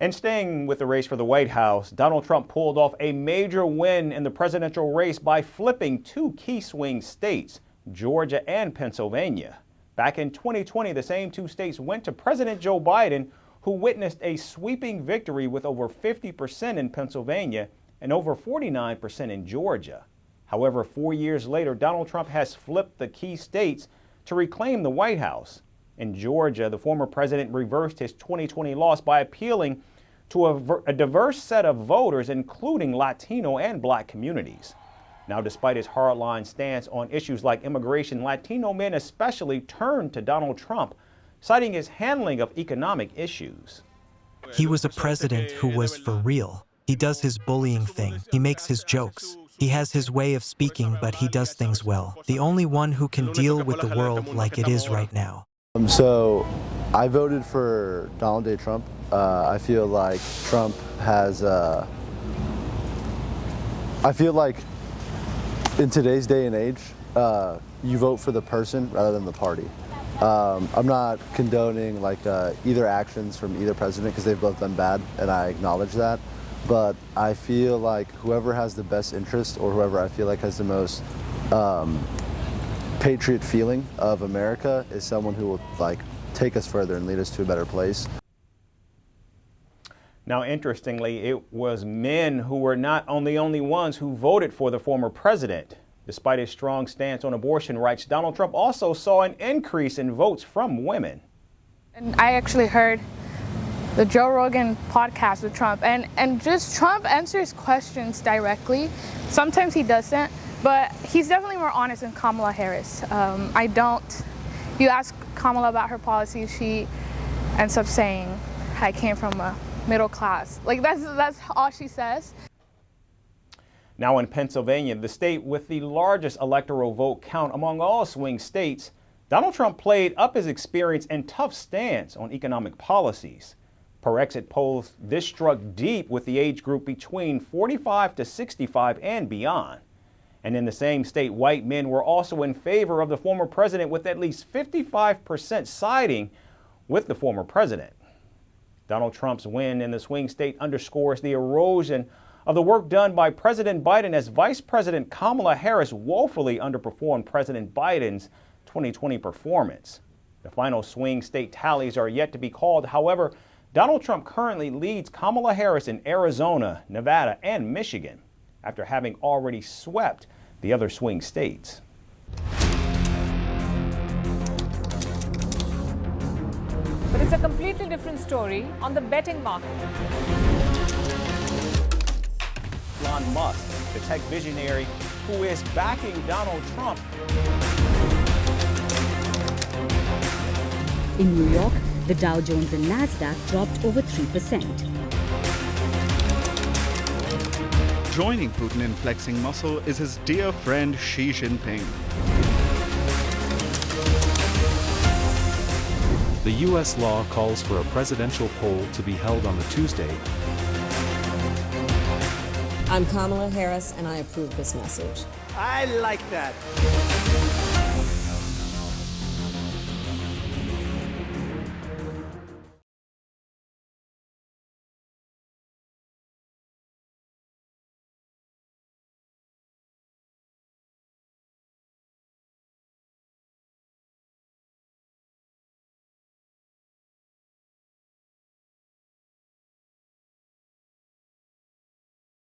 And staying with the race for the White House, Donald Trump pulled off a major win in the presidential race by flipping two key swing states, Georgia and Pennsylvania. Back in 2020, the same two states went to President Joe Biden, who witnessed a sweeping victory with over 50% in Pennsylvania and over 49% in Georgia. However, 4 years later, Donald Trump has flipped the key states to reclaim the White House. In Georgia, the former president reversed his 2020 loss by appealing to a diverse set of voters, including Latino and Black communities. Now, despite his hardline stance on issues like immigration, Latino men especially turned to Donald Trump, citing his handling of economic issues. He was a president who was for real. He does his bullying thing. He makes his jokes. He has his way of speaking, but he does things well. The only one who can deal with the world like it is right now. So I voted for Donald J. Trump. I feel like Trump has, I feel like in today's day and age, you vote for the person rather than the party. I'm not condoning like either actions from either president because they've both done bad, and I acknowledge that. But I feel like whoever has the best interest, or whoever I feel like has the most patriot feeling of America, is someone who will like take us further and lead us to a better place. Now, interestingly, it was men who were not the only ones who voted for the former president. Despite his strong stance on abortion rights, Donald Trump also saw an increase in votes from women. And I actually heard the Joe Rogan podcast with Trump, and just Trump answers questions directly. Sometimes he doesn't, but he's definitely more honest than Kamala Harris. You ask Kamala about her policies, she ends up saying, I came from a middle class. Like that's all she says. Now in Pennsylvania, the state with the largest electoral vote count among all swing states, Donald Trump played up his experience and tough stance on economic policies. Per exit polls, this struck deep with the age group between 45 to 65 and beyond. And in the same state, white men were also in favor of the former president, with at least 55% siding with the former president. Donald Trump's win in the swing state underscores the erosion of the work done by President Biden, as Vice President Kamala Harris woefully underperformed President Biden's 2020 performance. The final swing state tallies are yet to be called. However, Donald Trump currently leads Kamala Harris in Arizona, Nevada, and Michigan, after having already swept the other swing states. But it's a completely different story on the betting market. Elon Musk, the tech visionary who is backing Donald Trump. In New York, the Dow Jones and Nasdaq dropped over 3%. Joining Putin in flexing muscle is his dear friend Xi Jinping. The U.S. law calls for a presidential poll to be held on the Tuesday. I'm Kamala Harris, and I approve this message. I like that.